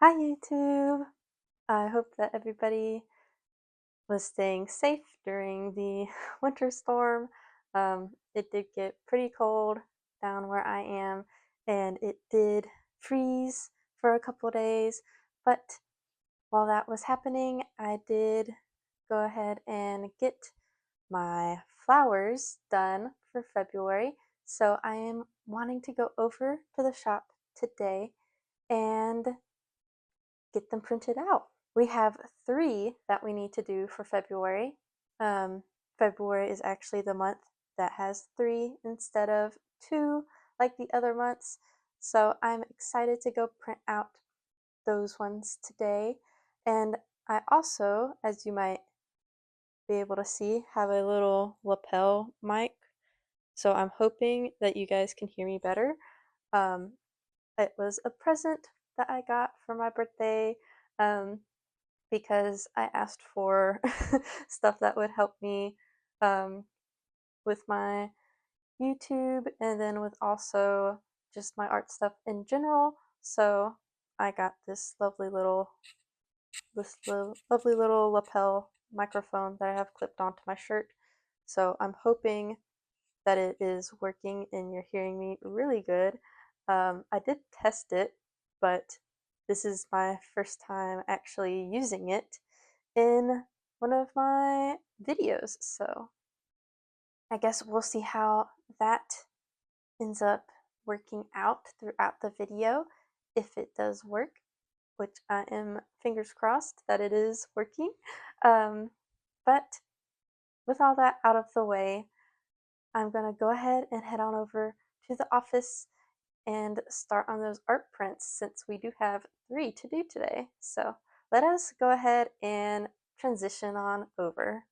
Hi YouTube! I hope that everybody was staying safe during the winter storm. It did get pretty cold down where I am, and it did freeze for a couple days. But while that was happening, I did go ahead and get my flowers done for February. So I am wanting to go over to the shop today and get them printed out. We have three that we need to do for February. February is actually the month that has three instead of two like the other months. So I'm excited to go print out those ones today. And I also, as you might be able to see, have a little lapel mic. So I'm hoping that you guys can hear me better. Um, it was a present that I got for my birthday. Um, because I asked for stuff that would help me um, with my YouTube and then with also just my art stuff in general. So I got lovely little lapel microphone that I have clipped onto my shirt. So I'm hoping that it is working and you're hearing me really good. I did test it, but this is my first time actually using it in one of my videos. So I guess we'll see how that ends up working out throughout the video. If it does work, which I am fingers crossed that it is working. Um, but with all that out of the way, I'm going to go ahead and head on over to the office and start on those art prints since we do have three to do today. So let us go ahead and transition on over.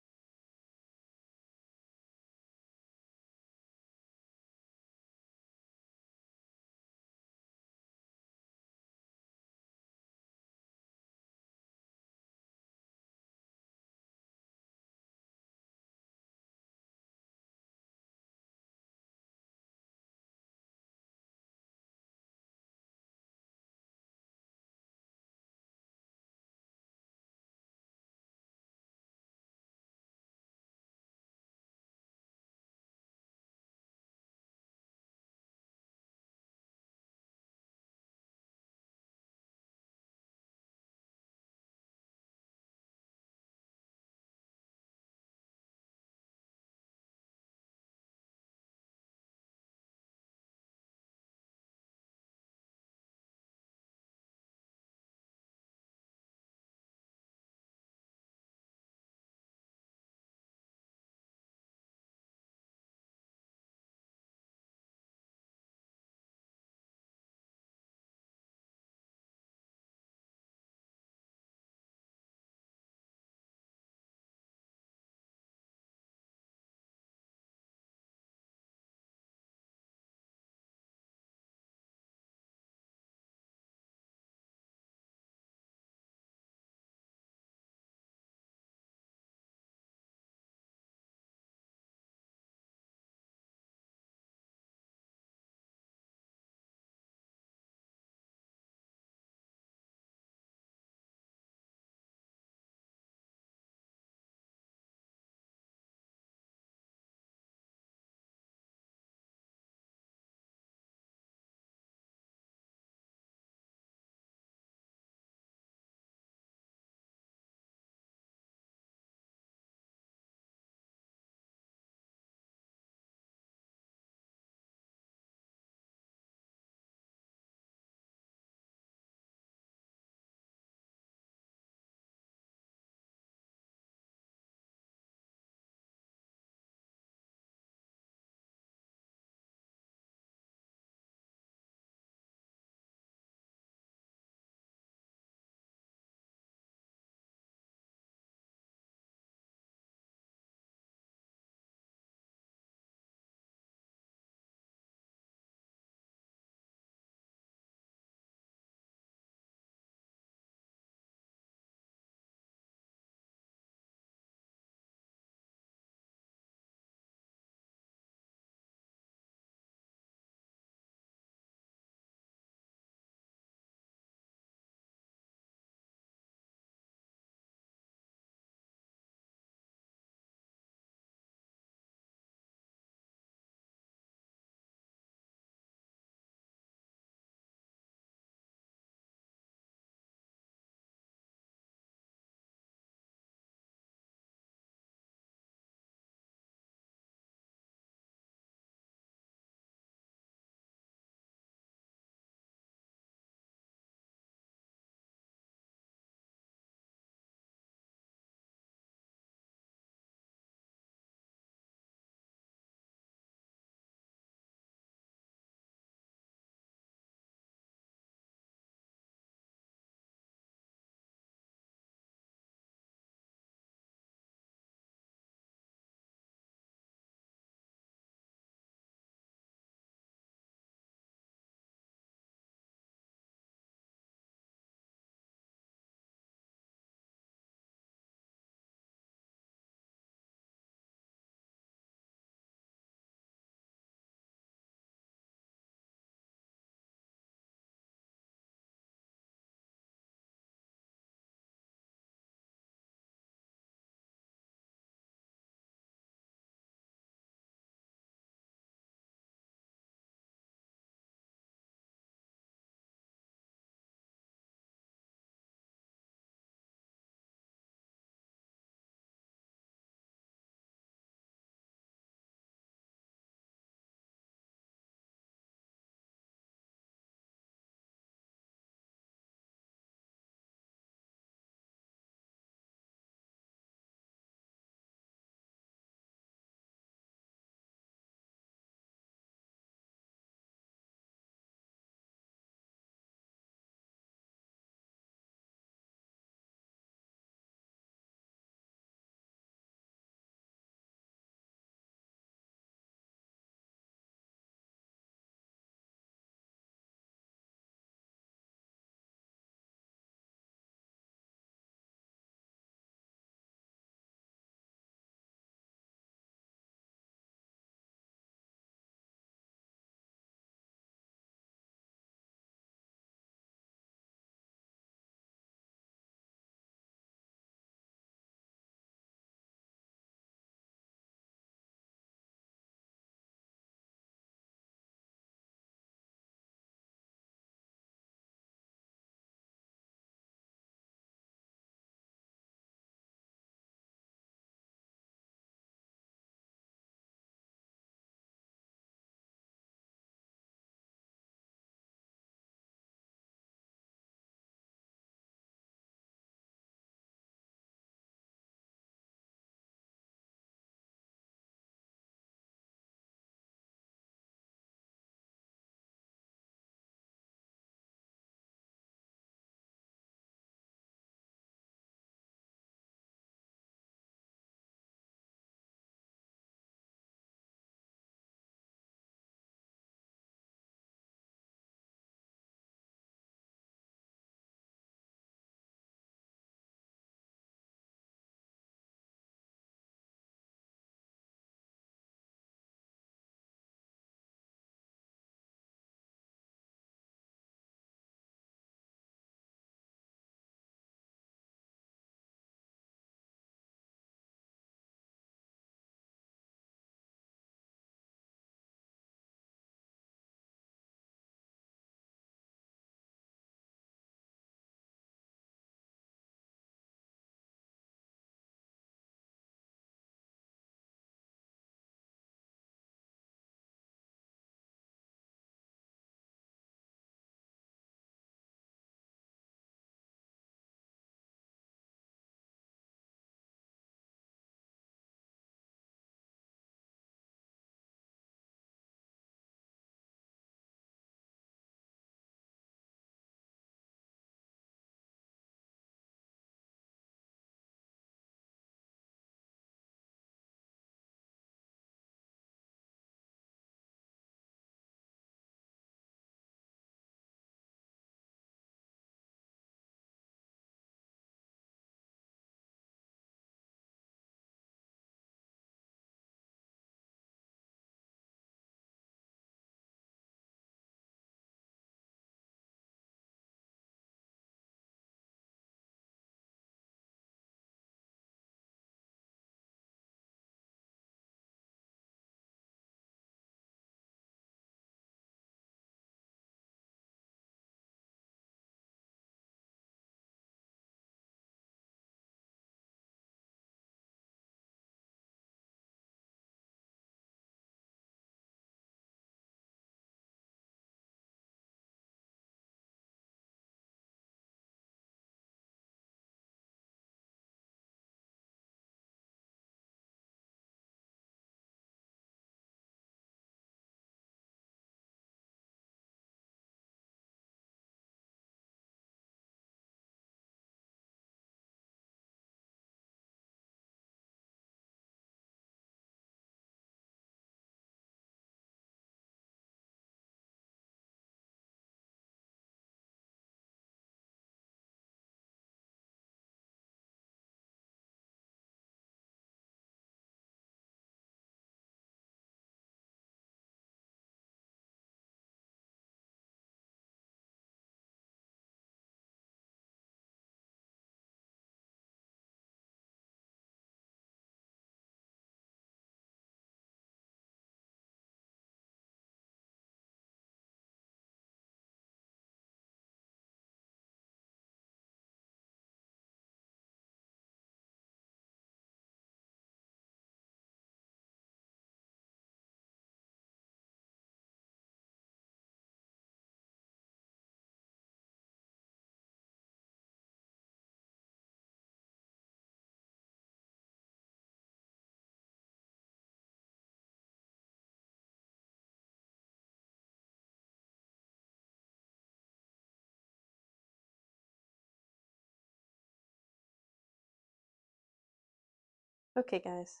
Okay, guys,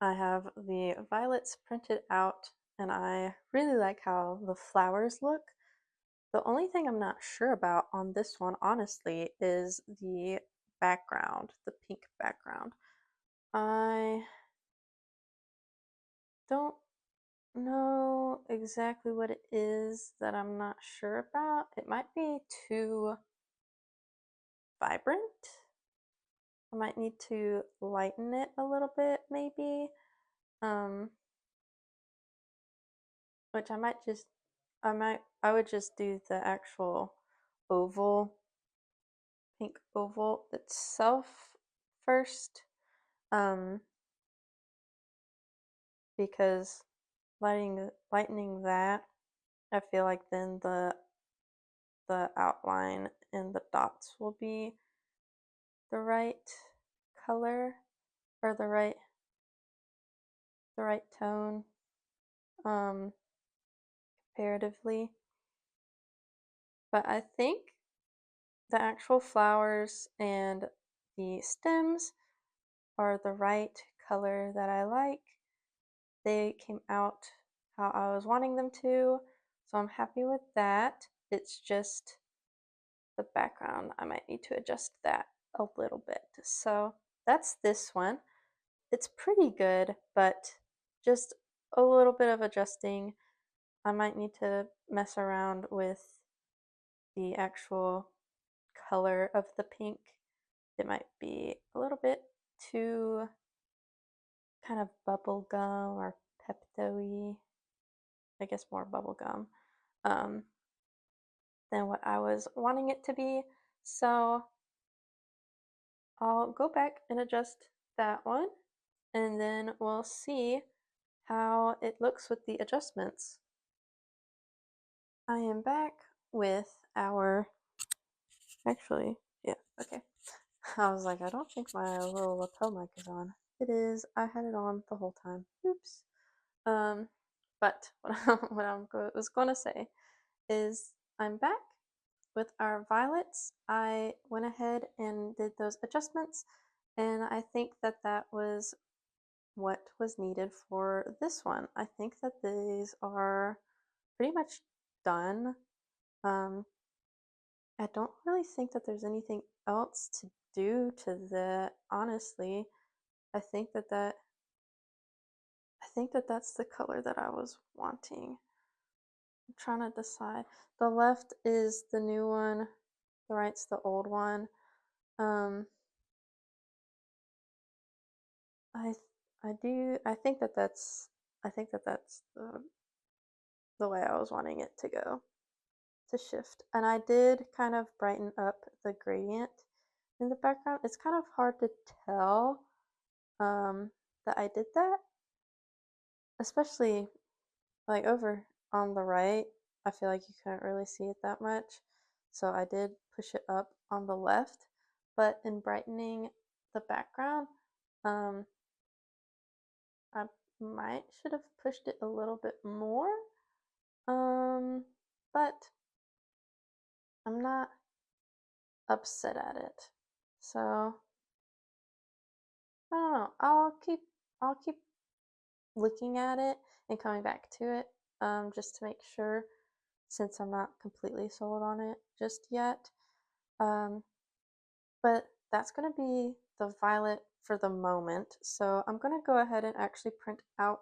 I have the violets printed out and I really like how the flowers look. The only thing I'm not sure about on this one, honestly, is the background, the pink background. I don't know exactly what it is that I'm not sure about. It might be too vibrant. I might need to lighten it a little bit, maybe. Um, which I would just do the actual oval, pink oval itself first. Um, because lightening that, I feel like then the outline and the dots will be the right color or the right tone um comparatively. But I think the actual flowers and the stems are the right color that I like. They came out how I was wanting them to, so I'm happy with that. It's just the background. I might need to adjust that a little bit. So that's this one. It's pretty good, but just a little bit of adjusting. I might need to mess around with the actual color of the pink. It might be a little bit too kind of bubble gum or Pepto-y. I guess more bubble gum um, than what I was wanting it to be. So I'll go back and adjust that one, and then we'll see how it looks with the adjustments. I am back with our, actually, yeah, okay. I was like, I don't think my little lapel mic is on. It is. I had it on the whole time. Oops. Um, but was going to say is I'm back with our violets. I went ahead and did those adjustments, and I think that that was what was needed for this one. I think that these are pretty much done. Um, I don't really think that there's anything else to do to that, honestly. I think that that I think that that's the color that I was wanting. I'm trying to decide. The left is the new one, the right's the old one. Um, I I think that that's the way I was wanting it to go, to shift. And I did kind of brighten up the gradient in the background. It's kind of hard to tell that I did that, especially like over on the right. I feel like you couldn't really see it that much. So I did push it up on the left, but in brightening the background, um, I might should have pushed it a little bit more. But I'm not upset at it. So I don't know. I'll keep looking at it and coming back to it, just to make sure, since I'm not completely sold on it just yet. Um, but that's gonna be the violet for the moment. So I'm gonna go ahead and actually print out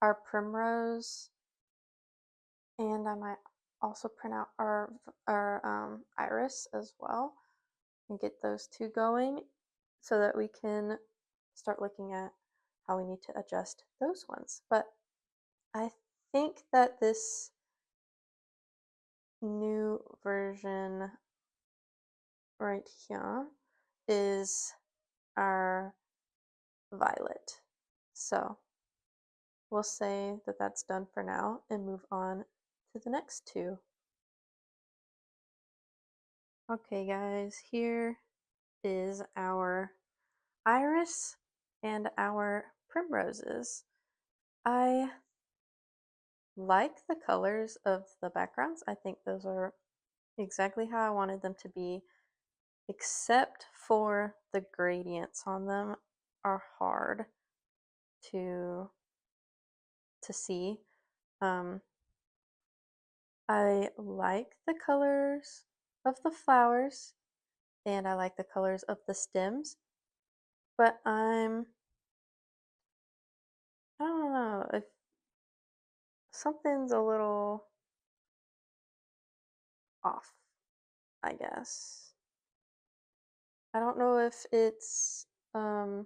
our primrose, and I might also print out our iris as well, and get those two going so that we can start looking at how we need to adjust those ones. But I think that this new version right here is our violet. So we'll say that that's done for now and move on to the next two. Okay, guys, here is our iris and our primroses. I like the colors of the backgrounds. I think those are exactly how I wanted them to be, except for the gradients on them. are hard to see. Um, I like the colors of the flowers and I like the colors of the stems, but I don't know if something's a little off, I guess. I don't know if it's um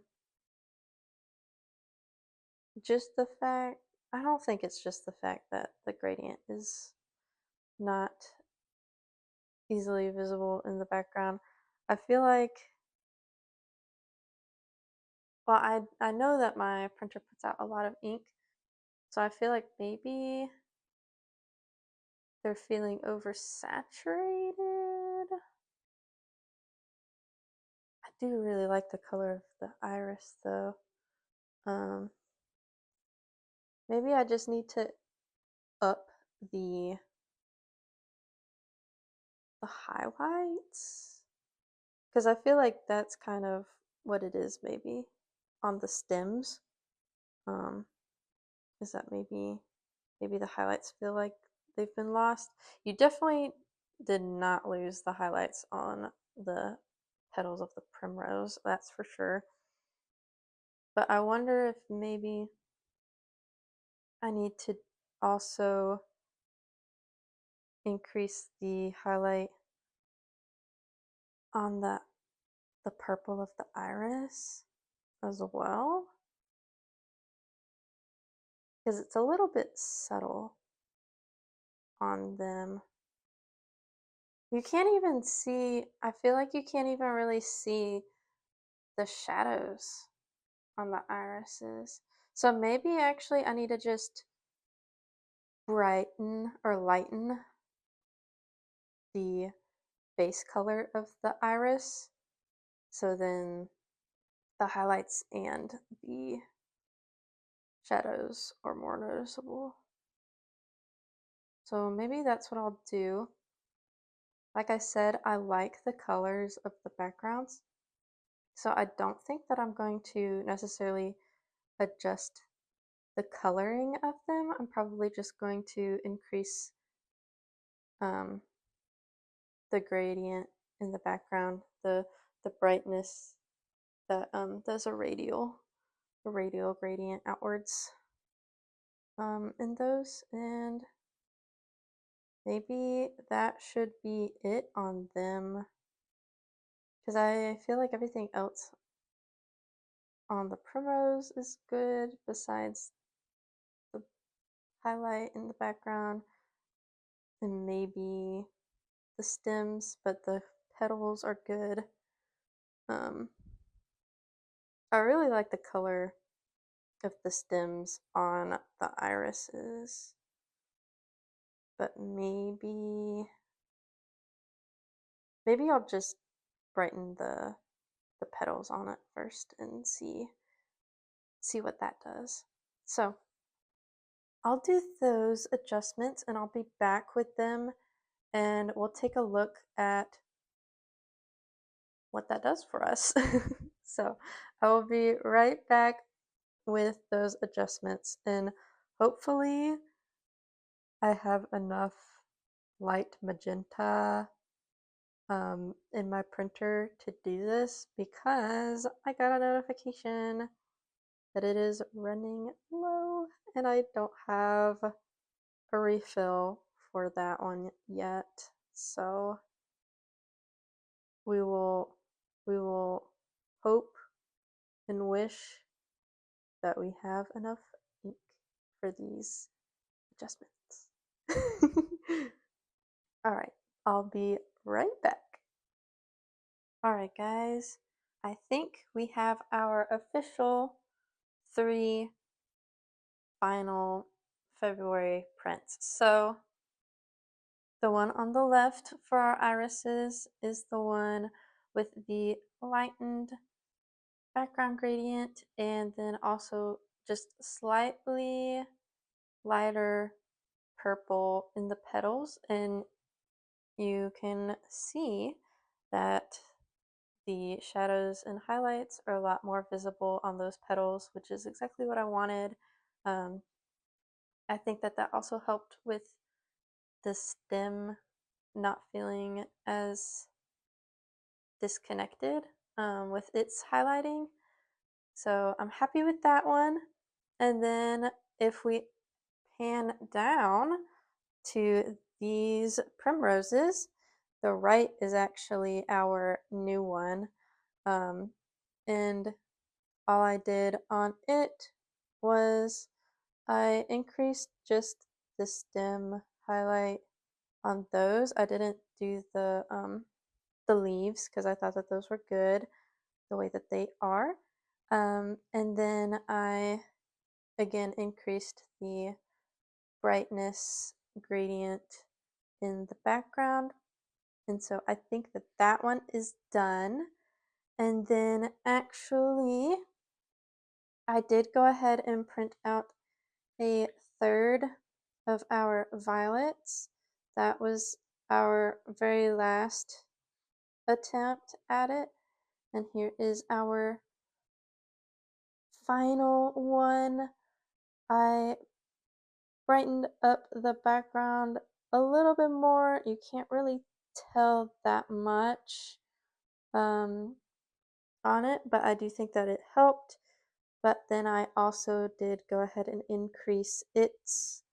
just the fact, I don't think it's just the fact that the gradient is not easily visible in the background. I feel like, well, I know that my printer puts out a lot of ink, so I feel like maybe they're feeling oversaturated. I do really like the color of the iris though. Um, Maybe I just need to up the highlights because I feel like that's kind of what it is maybe on the stems. Um, is that maybe the highlights feel like they've been lost? You definitely did not lose the highlights on the petals of the primrose, that's for sure. But I wonder if maybe I need to also increase the highlight on the purple of the iris as well, because it's a little bit subtle on them. You can't even see, I feel like you can't even really see the shadows on the irises. So maybe actually I need to just brighten or lighten the base color of the iris so then the highlights and the shadows are more noticeable. So maybe that's what I'll do. Like I said, I like the colors of the backgrounds. So I don't think that I'm going to necessarily adjust the coloring of them. I'm probably just going to increase um, the gradient in the background, the brightness that does a radial gradient outwards in those, and maybe that should be it on them because I feel like everything else on the primrose is good besides the highlight in the background and maybe the stems, but the petals are good. Um, I really like the color of the stems on the irises, but maybe I'll just brighten the petals on it first and see what that does. So I'll do those adjustments and I'll be back with them and we'll take a look at what that does for us. So I will be right back with those adjustments and hopefully I have enough light magenta in my printer to do this because I got a notification that it is running low and I don't have a refill for that one yet. So we will hope and wish that we have enough ink for these adjustments. All right, I'll be right back. All right, guys, I think we have our official 3 final February prints. So the one on the left for our irises is the one with the lightened background gradient and then also just slightly lighter purple in the petals, and you can see that the shadows and highlights are a lot more visible on those petals, which is exactly what I wanted. Um, I think that that also helped with the stem not feeling as disconnected with its highlighting. So I'm happy with that one. And then if we pan down to these primroses, the right is actually our new one. And all I did on it was I increased just the stem highlight on those. I didn't do the leaves because I thought that those were good the way that they are. And then I again increased the brightness gradient in the background. And so I think that that one is done. And then actually, I did go ahead and print out a third of our violets. That was our very last attempt at it. And here is our final one. I brightened up the background a little bit more. You can't really tell that much on it, but I do think that it helped. But then I also did go ahead and increase its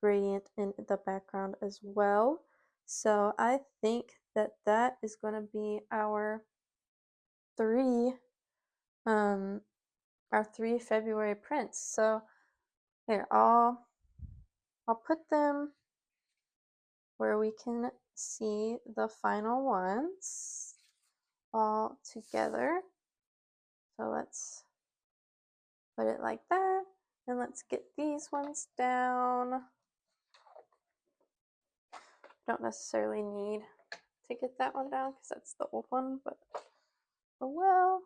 gradient in the background as well. So I think that that is going to be three um our 3 February prints. So here I'll put them where we can see the final ones all together. So let's put it like that, and let's get these ones down. Don't necessarily need to get that one down because that's the old one, but oh well.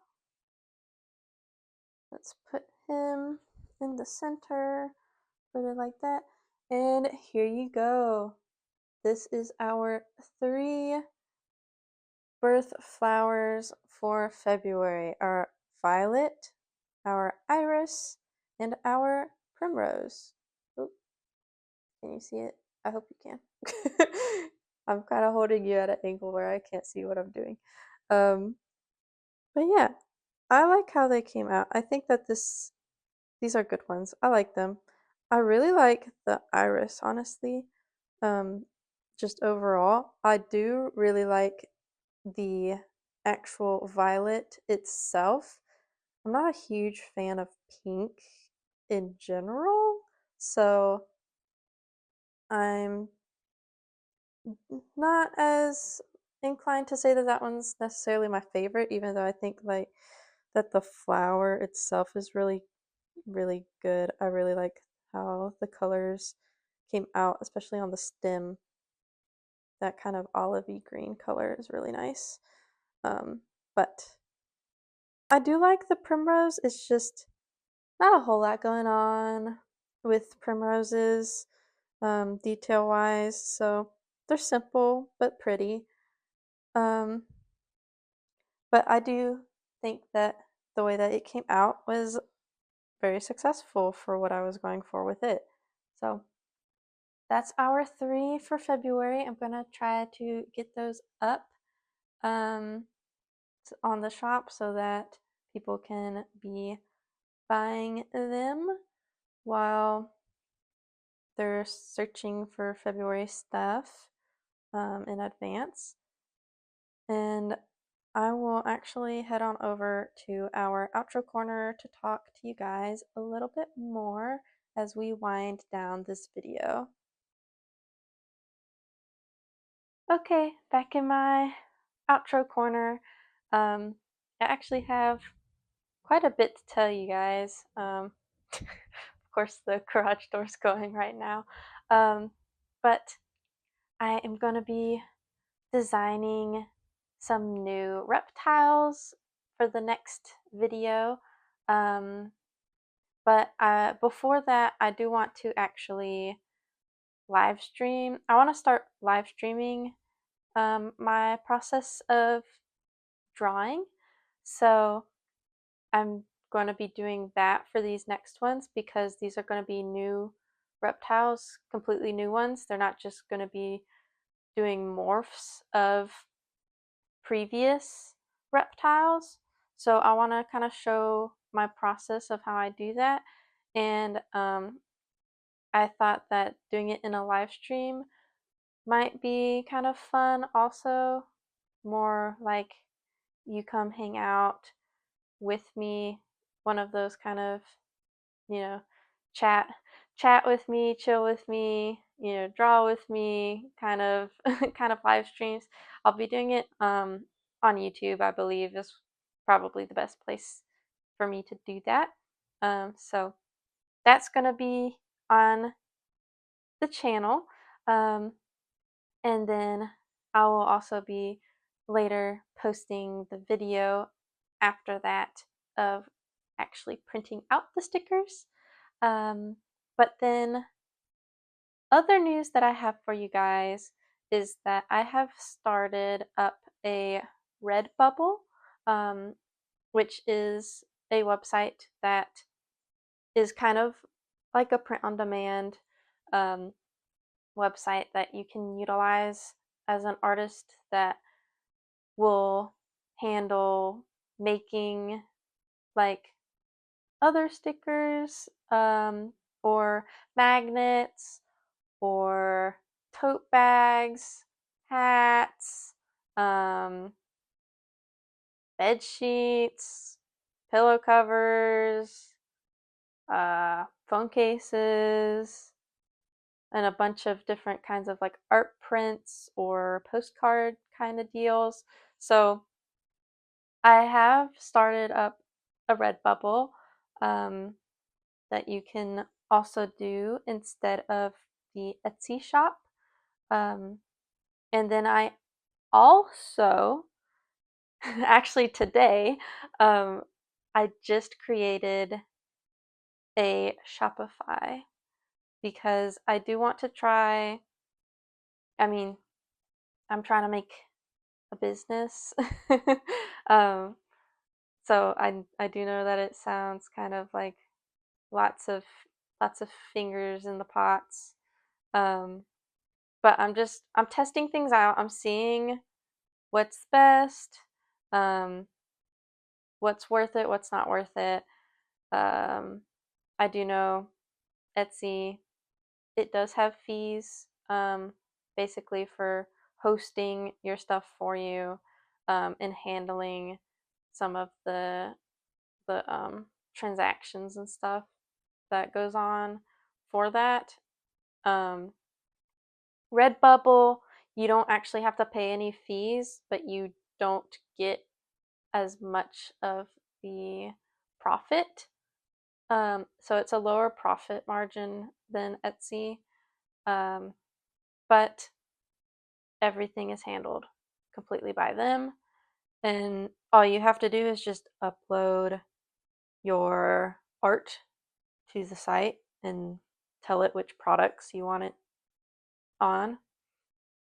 Let's put him in the center, put it like that, and here you go. This is our 3 birth flowers for February, our violet, our iris, and our primrose. Oop, can you see it? I hope you can. I'm kind of holding you at an angle where I can't see what I'm doing. But yeah, I like how they came out. I think that these are good ones. I like them. I really like the iris, honestly. Um, just overall, I do really like the actual violet itself. I'm not a huge fan of pink in general, so I'm not as inclined to say that that one's necessarily my favorite, even though I think like that the flower itself is really, really good. I really like how the colors came out, especially on the stem. That kind of olivey green color is really nice. But I do like the primrose. It's just not a whole lot going on with primroses, detail wise. So they're simple but pretty. Um, but I do think that the way that it came out was very successful for what I was going for with it. So that's our 3 for February. I'm gonna try to get those up um, on the shop so that people can be buying them while they're searching for February stuff in advance. And I will actually head on over to our outro corner to talk to you guys a little bit more as we wind down this video. Okay, back in my outro corner. I actually have quite a bit to tell you guys. Of course, the garage door's going right now. But I am going to be designing some new reptiles for the next video. Um, but before that, I do want to actually live stream. I want to start live streaming my process of drawing. So I'm going to be doing that for these next ones because these are going to be new reptiles, completely new ones. They're not just going to be doing morphs of previous reptiles. So I want to kind of show my process of how I do that. And I thought that doing it in a live stream might be kind of fun also. More like you come hang out with me, one of those kind of, you know, chat chat with me, chill with me, draw with me kind of kind of live streams. I'll be doing it on YouTube, I believe is probably the best place for me to do that. So that's gonna be on the channel. Um, and then I will also be later posting the video after that of actually printing out the stickers. But then other news that I have for you guys is that I have started up a Redbubble, um, which is a website that is kind of like a print on demand um, website that you can utilize as an artist that will handle making like other stickers or magnets or tote bags, hats, um, bed sheets, pillow covers, phone cases, and a bunch of different kinds of like art prints or postcard kind of deals. So I have started up a Redbubble um, that you can also do instead of the Etsy shop. Um, and then I also, actually today, um, I just created a Shopify because I do want to try. I mean, I'm trying to make a business. um, so I do know that it sounds kind of like lots of lots of fingers in the pots. Um, but I'm testing things out. I'm seeing what's best, um, what's worth it, what's not worth it. Um, I do know Etsy, it does have fees, basically for hosting your stuff for you, and handling some of the transactions and stuff that goes on for that. Um, Redbubble, you don't actually have to pay any fees, but you don't get as much of the profit. So it's a lower profit margin than Etsy, um, but everything is handled completely by them. And all you have to do is just upload your art to the site and tell it which products you want it on,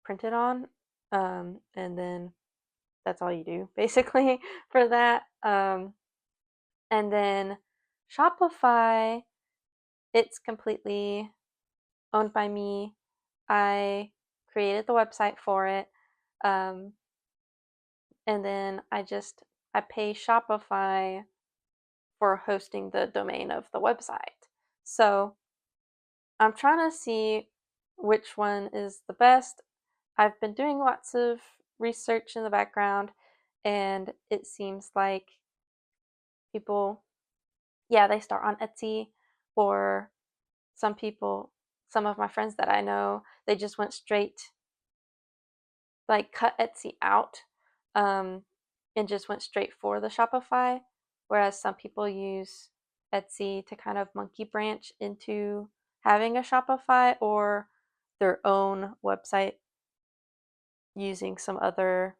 printed on, and then that's all you do basically for that. And then Shopify, it's completely owned by me. I created the website for it, um, and then I pay Shopify for hosting the domain of the website. So I'm trying to see which one is the best. I've been doing lots of research in the background, and it seems like people, yeah, they start on Etsy, or some people, some of my friends that I know, they just went straight, like cut Etsy out, um, and just went straight for the Shopify, whereas some people use Etsy to kind of monkey branch into having a Shopify or their own website using some other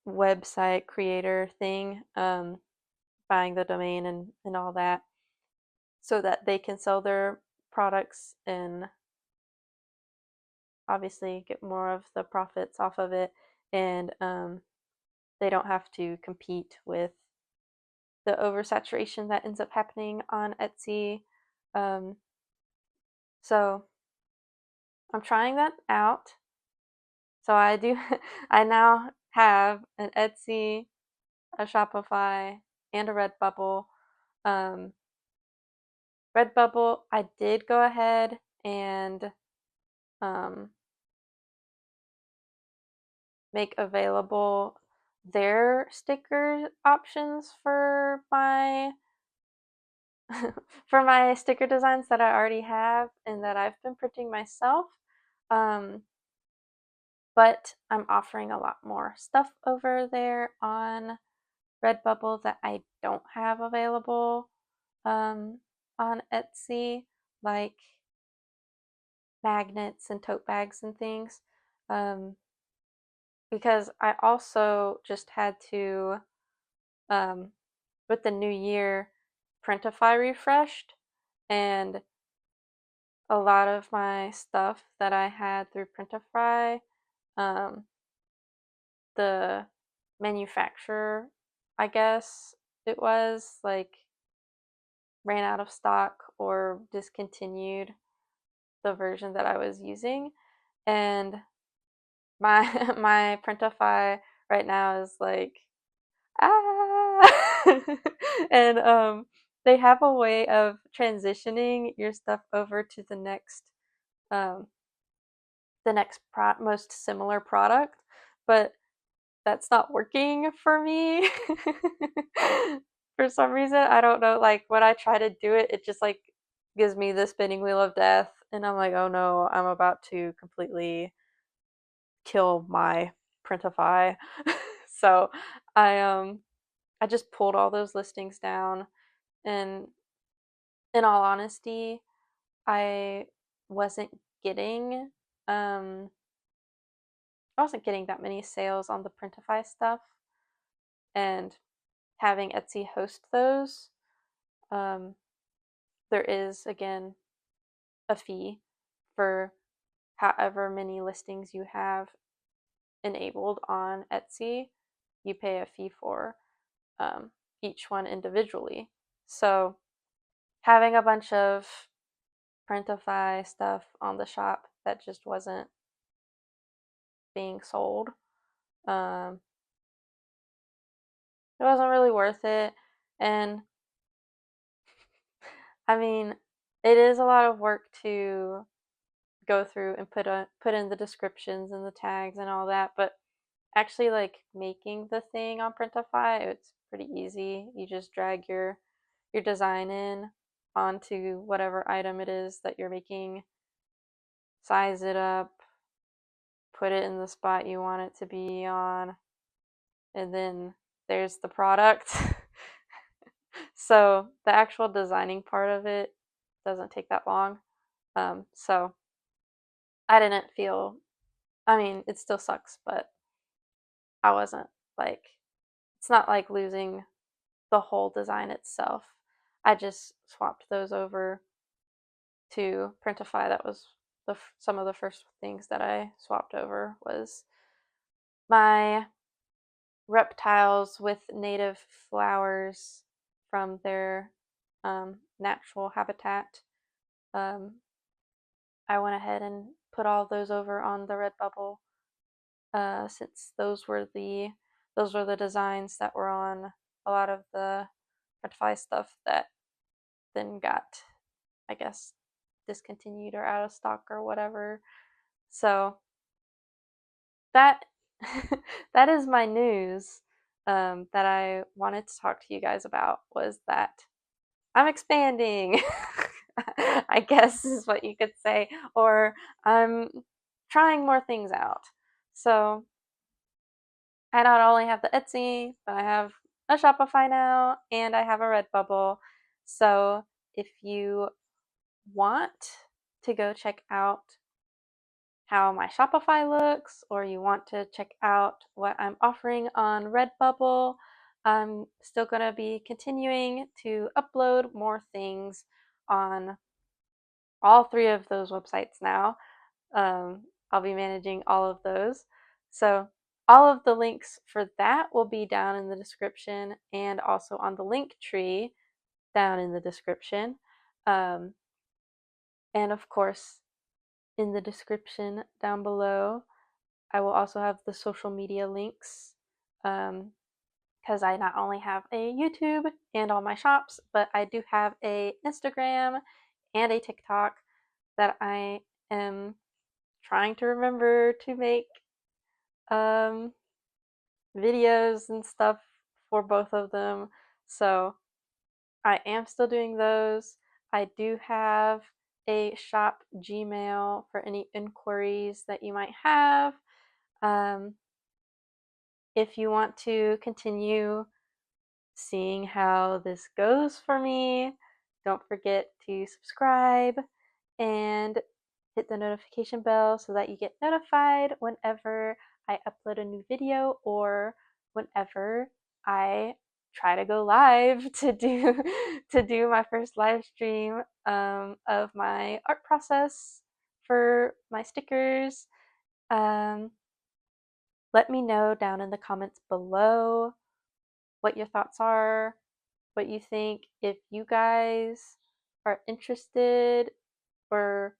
website creator thing, buying the domain and all that, so that they can sell their products and obviously get more of the profits off of it. And they don't have to compete with the oversaturation that ends up happening on Etsy. Um, so I'm trying that out. So I do, I now have an Etsy, a Shopify, and a Redbubble. Um, Redbubble, I did go ahead and um, make available their sticker options for my for my sticker designs that I already have and that I've been printing myself. Um, but I'm offering a lot more stuff over there on Redbubble that I don't have available on Etsy, like magnets and tote bags and things. Um, because I also just had to, um, with the new year, Printify refreshed, and a lot of my stuff that I had through Printify, um, the manufacturer, I guess it was, like, ran out of stock or discontinued the version that I was using. And my my Printify right now is like, ah. And they have a way of transitioning your stuff over to um the next most similar product, but that's not working for me. For some reason, I don't know, like when I try to do it, it just like gives me the spinning wheel of death, and I'm like, oh no, I'm about to completely kill my Printify. So I just pulled all those listings down, and in all honesty, I wasn't getting um I wasn't getting that many sales on the Printify stuff, and having Etsy host those, um, there is again a fee for however many listings you have enabled on Etsy. You pay a fee for um, each one individually. So having a bunch of Printify stuff on the shop that just wasn't being sold, um, it wasn't really worth it. And I mean, it is a lot of work to go through and put in the descriptions and the tags and all that, but actually like making the thing on Printify, it's pretty easy. You just drag your design in onto whatever item it is that you're making, size it up, put it in the spot you want it to be on, and then there's the product. So the actual designing part of it doesn't take that long. So I didn't feel, I mean, it still sucks, but I wasn't like, it's not like losing the whole design itself. I just swapped those over to Printify. That was some of the first things that I swapped over was my reptiles with native flowers from their natural habitat. Um, I went ahead and put all those over on the Redbubble, since those were the designs that were on a lot of the Printify stuff that then got, I guess, discontinued or out of stock or whatever. So that that is my news, that I wanted to talk to you guys about, was that I'm expanding. I guess is what you could say, or I'm trying more things out. So I not only have the Etsy, but I have a Shopify now, and I have a Redbubble. So if you want to go check out how my Shopify looks, or you want to check out what I'm offering on Redbubble, I'm still going to be continuing to upload more things on all three of those websites now. I'll be managing all of those. So all of the links for that will be down in the description and also on the LinkTree down in the description. And of course, in the description down below, I will also have the social media links, because I not only have a YouTube and all my shops, but I do have a Instagram and a TikTok that I am trying to remember to make um, videos and stuff for both of them. So I am still doing those. I do have a shop Gmail for any inquiries that you might have. Um, if you want to continue seeing how this goes for me, don't forget to subscribe and hit the notification bell so that you get notified whenever I upload a new video or whenever I try to go live to do my first live stream of my art process for my stickers. Um, Let me know down in the comments below what your thoughts are, what you think. If you guys are interested or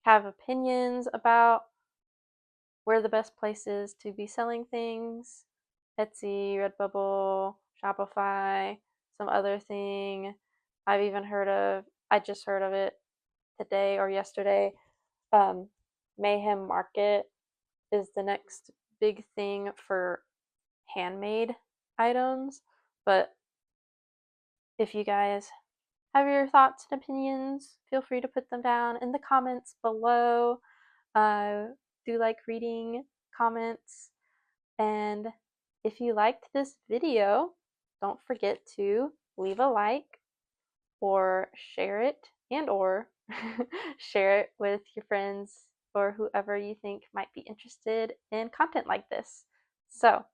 have opinions about where the best place is to be selling things, Etsy, Redbubble, Shopify, some other thing I've even heard of, I just heard of it today or yesterday. Um, Mayhem Market is the next big thing for handmade items. But if you guys have your thoughts and opinions, feel free to put them down in the comments below. I do like reading comments. And if you liked this video, don't forget to leave a like or share it and or share it with your friends or whoever you think might be interested in content like this. So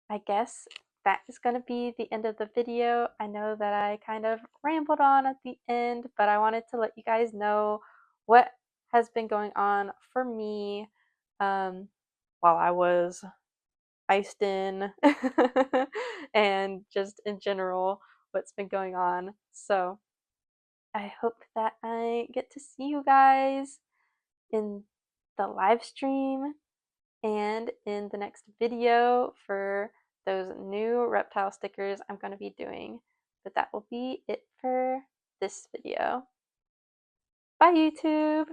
I guess that is going to be the end of the video. I know that I kind of rambled on at the end, but I wanted to let you guys know what has been going on for me while I was iced in and just in general what's been going on. So I hope that I get to see you guys in the live stream and in the next video for those new reptile stickers I'm going to be doing. But that will be it for this video. Bye, YouTube!